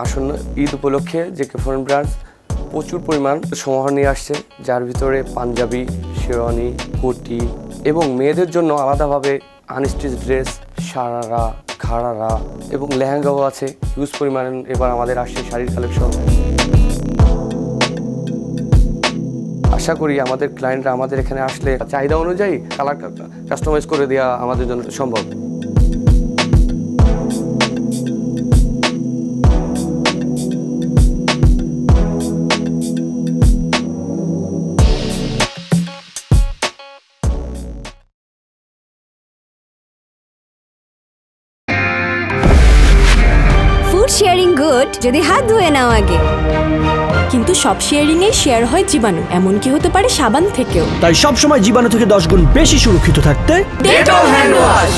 আসন্ন ঈদ উপলক্ষে JK foreign branch প্রচুর পরিমাণ সমাহার নিয়ে আসছে, যার ভিতরে পাঞ্জাবি, শেরওয়ানি, কোটি এবং মেয়েদের জন্য আলাদাভাবে আনস্টিচ ড্রেস, সারারা, ঘাড়ারা এবং লেহেঙ্গাও আছে। হিউজ পরিমাণ এবার আমাদের আসছে শাড়ির কালেকশন। আশা করি আমাদের ক্লায়েন্টরা আমাদের এখানে আসলে চাহিদা অনুযায়ী কালার কাস্টমাইজ করে দেওয়া আমাদের জন্য সম্ভব। ফুড শেয়ারিং গুড যদি হাত ধুয়ে নাও আগে। কিন্তু সব শেয়ারিং এ শেয়ার হয় জীবাণু, এমনকি হতে পারে সাবান থেকেও। তাই সবসময় জীবাণু থেকে 10 গুণ বেশি সুরক্ষিত থাকতে ডেটল হ্যান্ড ওয়াশ।